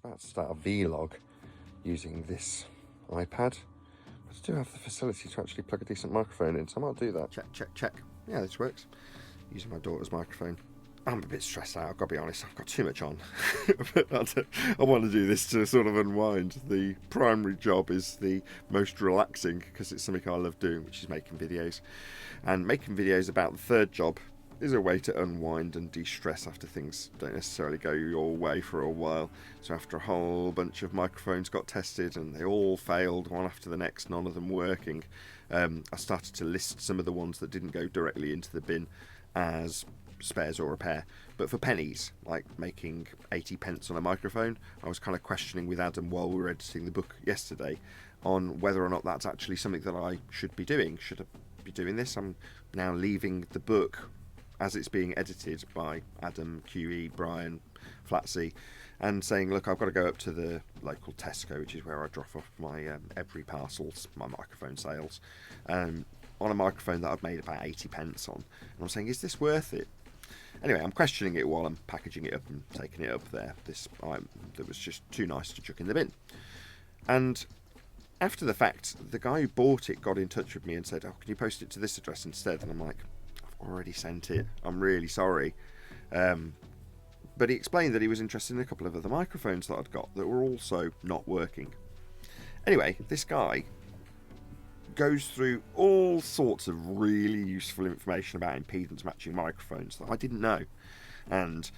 about to start a vlog using this iPad. But I do have the facility to actually plug a decent microphone in, so I might do that. Check. Yeah, this works. Using my daughter's microphone. I'm a bit stressed out, I've got to be honest. I've got too much on. But I want to do this to sort of unwind. The primary job is the most relaxing because it's something I love doing, which is making videos. And making videos about the third job is a way to unwind and de-stress after things don't necessarily go your way for a while. So after a whole bunch of microphones got tested and they all failed one after the next, none of them working, I started to list some of the ones that didn't go directly into the bin as spares or repair, but for pennies, like making 80 pence on a microphone. I was kind of questioning with Adam while we were editing the book yesterday on whether or not that's actually something that I should be doing. Should I be doing this? I'm now leaving the book as it's being edited by Adam, QE, Brian, Flatsy, and saying, look, I've got to go up to the local Tesco, which is where I drop off my every parcels, my microphone sales, on a microphone that I've made about 80 pence on. And I'm saying, is this worth it? Anyway, I'm questioning it while I'm packaging it up and taking it up there. This item that was just too nice to chuck in the bin. And after the fact, the guy who bought it got in touch with me and said, oh, can you post it to this address instead? And I'm like, I've already sent it. I'm really sorry. But he explained that he was interested in a couple of other microphones that I'd got that were also not working. Anyway, this guy goes through all sorts of really useful information about impedance matching microphones that I didn't know. And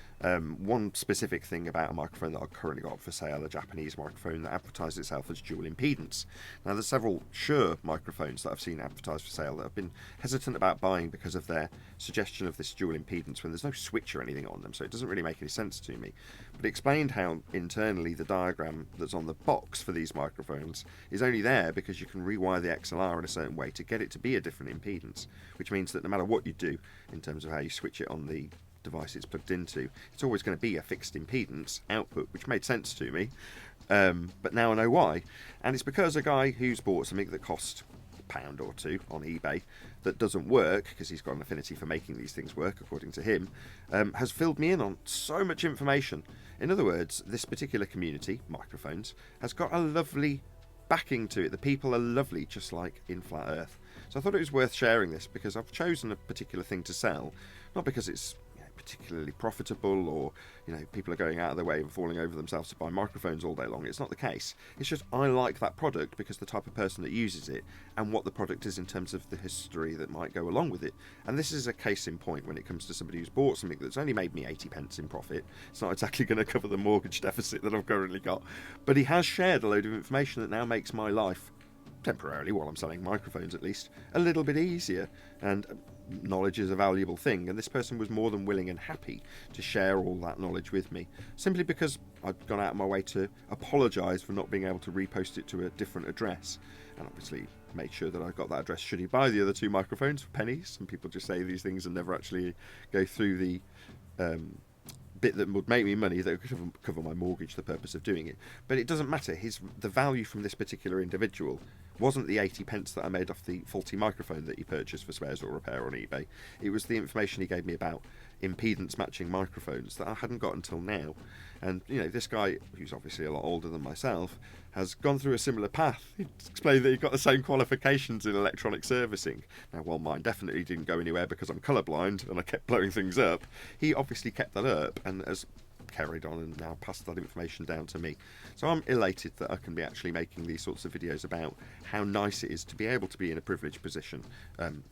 one specific thing about a microphone that I've currently got for sale, a Japanese microphone that advertises itself as dual impedance. Now, there's several Shure microphones that I've seen advertised for sale that I've been hesitant about buying because of their suggestion of this dual impedance when there's no switch or anything on them, so it doesn't really make any sense to me. But it explained how internally the diagram that's on the box for these microphones is only there because you can rewire the XLR in a certain way to get it to be a different impedance, which means that no matter what you do in terms of how you switch it on the device it's plugged into, it's always going to be a fixed impedance output, which made sense to me, but now I know why. And it's because a guy who's bought something that cost £1 or £2 on eBay that doesn't work, because he's got an affinity for making these things work according to him, has filled me in on so much information. In other words, this particular community, microphones, has got a lovely backing to it. The people are lovely, just like in Flat Earth. So I thought it was worth sharing this because I've chosen a particular thing to sell, not because it's particularly profitable or people are going out of their way and falling over themselves to buy microphones all day long. It's not the case. It's just I like that product because the type of person that uses it and what the product is in terms of the history that might go along with it. And this is a case in point when it comes to somebody who's bought something that's only made me 80 pence in profit. It's not exactly going to cover the mortgage deficit that I've currently got, but he has shared a load of information that now makes my life, temporarily while I'm selling microphones at least, a little bit easier. And knowledge is a valuable thing, and this person was more than willing and happy to share all that knowledge with me, simply because I'd gone out of my way to apologise for not being able to repost it to a different address, and obviously made sure that I got that address should he buy the other 2 microphones for pennies. Some people just say these things and never actually go through the bit that would make me money that could cover my mortgage, the purpose of doing it. But it doesn't matter. The value from this particular individual wasn't the 80 pence that I made off the faulty microphone that he purchased for spares or repair on eBay. It was the information he gave me about impedance matching microphones that I hadn't got until now. And this guy, who's obviously a lot older than myself, has gone through a similar path. He explained that he got the same qualifications in electronic servicing. Now, while mine definitely didn't go anywhere because I'm colourblind and I kept blowing things up, he obviously kept that up and has carried on and now passed that information down to me. So I'm elated that I can be actually making these sorts of videos about how nice it is to be able to be in a privileged position,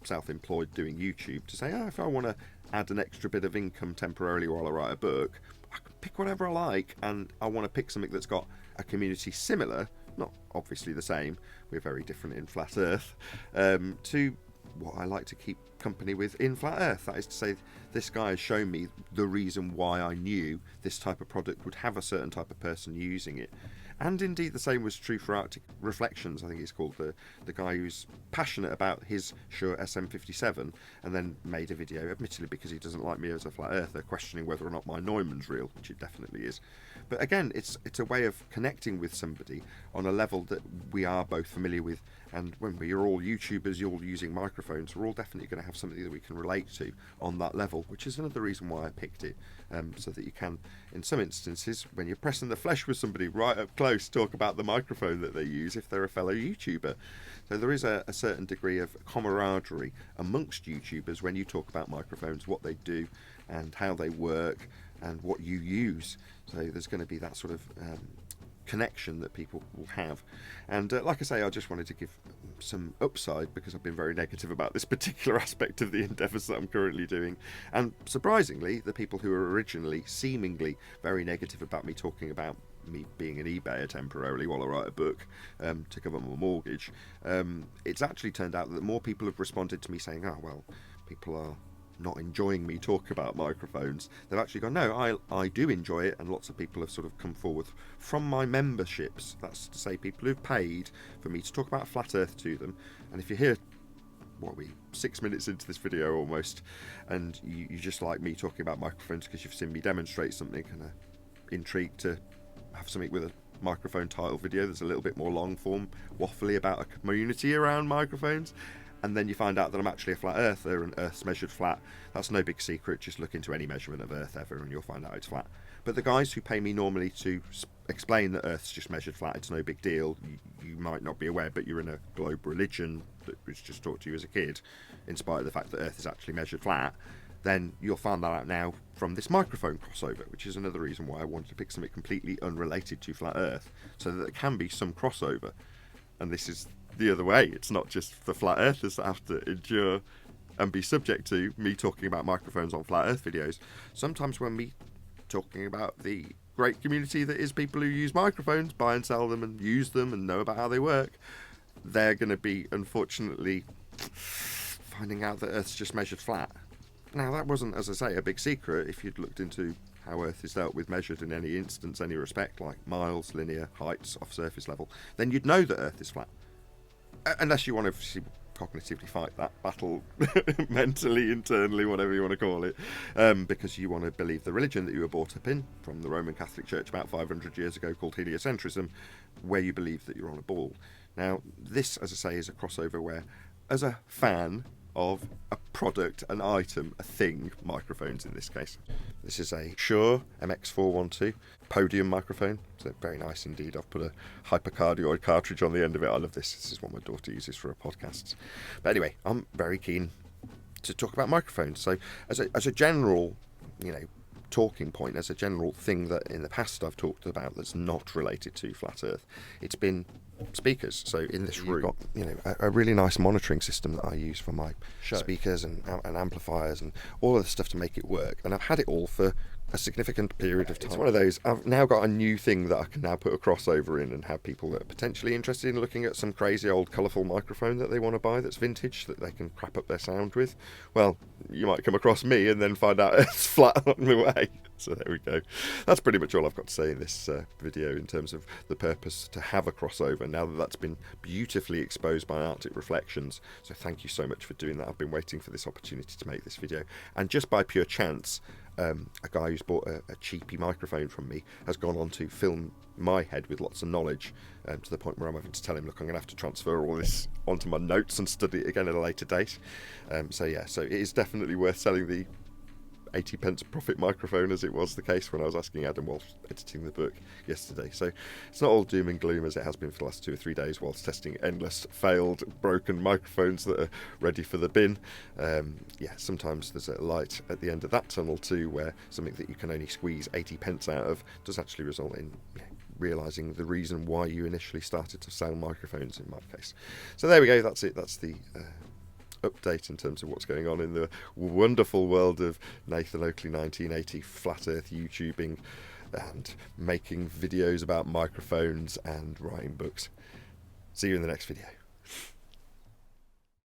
self-employed, doing YouTube, to say, if I want to add an extra bit of income temporarily while I write a book, I can pick whatever I like, and I want to pick something that's got a community similar, not obviously the same, we're very different in Flat Earth, to what I like to keep company with in Flat Earth. That is to say, this guy has shown me the reason why I knew this type of product would have a certain type of person using it. And indeed the same was true for Arctic Reflections, I think he's called, the guy who's passionate about his Shure SM57 and then made a video, admittedly because he doesn't like me as a flat earther, questioning whether or not my Neumann's real, which it definitely is. But again, it's a way of connecting with somebody on a level that we are both familiar with, and when we're all YouTubers, you're all using microphones, we're all definitely going to have something that we can relate to on that level, which is another reason why I picked it, so that you can, in some instances, when you're pressing the flesh with somebody right up close, talk about the microphone that they use if they're a fellow YouTuber. So there is a certain degree of camaraderie amongst YouTubers when you talk about microphones, what they do and how they work and what you use. So there's going to be that sort of connection that people will have. And like I say, I just wanted to give some upside because I've been very negative about this particular aspect of the endeavours that I'm currently doing. And surprisingly, the people who were originally seemingly very negative about me talking about me being an eBayer temporarily while I write a book to cover my mortgage, it's actually turned out that more people have responded to me saying, oh well, people are not enjoying me talk about microphones. They've actually gone, no, I do enjoy it, and lots of people have sort of come forward from my memberships, that's to say people who've paid for me to talk about flat earth to them. And if you're here, what are we, 6 minutes into this video almost, and you just like me talking about microphones because you've seen me demonstrate something and are intrigued to have something with a microphone title video that's a little bit more long form, waffly about a community around microphones, and then you find out that I'm actually a flat earther and Earth's measured flat, that's no big secret. Just look into any measurement of Earth ever and you'll find out it's flat. But the guys who pay me normally to explain that Earth's just measured flat, it's no big deal, you might not be aware, but you're in a globe religion that was just taught to you as a kid, in spite of the fact that Earth is actually measured flat, then you'll find that out now from this microphone crossover, which is another reason why I wanted to pick something completely unrelated to flat Earth, so that there can be some crossover. And this is the other way. It's not just the flat earthers that have to endure and be subject to me talking about microphones on flat earth videos. Sometimes when me talking about the great community that is people who use microphones, buy and sell them and use them and know about how they work, they're going to be unfortunately finding out that Earth's just measured flat. Now that wasn't, as I say, a big secret if you'd looked into how Earth is dealt with measured in any instance, any respect, like miles, linear, heights, off surface level, then you'd know that Earth is flat. Unless you want to cognitively fight that battle mentally, internally, whatever you want to call it, because you want to believe the religion that you were brought up in from the Roman Catholic Church about 500 years ago called heliocentrism, where you believe that you're on a ball. Now, this, as I say, is a crossover where, as a fan of a product, an item, a thing, microphones in this case. This is a Shure MX412 podium microphone, so very nice indeed. I've put a hypercardioid cartridge on the end of it. I love this. This is what my daughter uses for her podcasts. But anyway, I'm very keen to talk about microphones. So as a general, talking point, as a general thing that in the past I've talked about that's not related to flat Earth, it's been speakers. So in this room, you've got a really nice monitoring system that I use for my speakers and amplifiers and all of the stuff to make it work. And I've had it all for a significant period of time. It's one of those, I've now got a new thing that I can now put a crossover in and have people that are potentially interested in looking at some crazy old colourful microphone that they want to buy that's vintage, that they can crap up their sound with. Well, you might come across me and then find out it's flat along the way. So there we go. That's pretty much all I've got to say in this video in terms of the purpose to have a crossover, now that that's been beautifully exposed by Arctic Reflections. So thank you so much for doing that. I've been waiting for this opportunity to make this video, and just by pure chance, a guy who's bought a cheapy microphone from me has gone on to film my head with lots of knowledge, to the point where I'm having to tell him, look, I'm going to have to transfer all this onto my notes and study it again at a later date. So it is definitely worth selling the 80p profit microphone, as it was the case when I was asking Adam whilst editing the book yesterday. So it's not all doom and gloom as it has been for the last 2 or 3 days whilst testing endless failed broken microphones that are ready for the bin. Sometimes there's a light at the end of that tunnel too, where something that you can only squeeze 80p out of does actually result in realising the reason why you initially started to sell microphones in my case. So there we go, that's it. That's the update in terms of what's going on in the wonderful world of Nathan Oakley 1980 flat earth YouTubing and making videos about microphones and writing books. See you in the next video.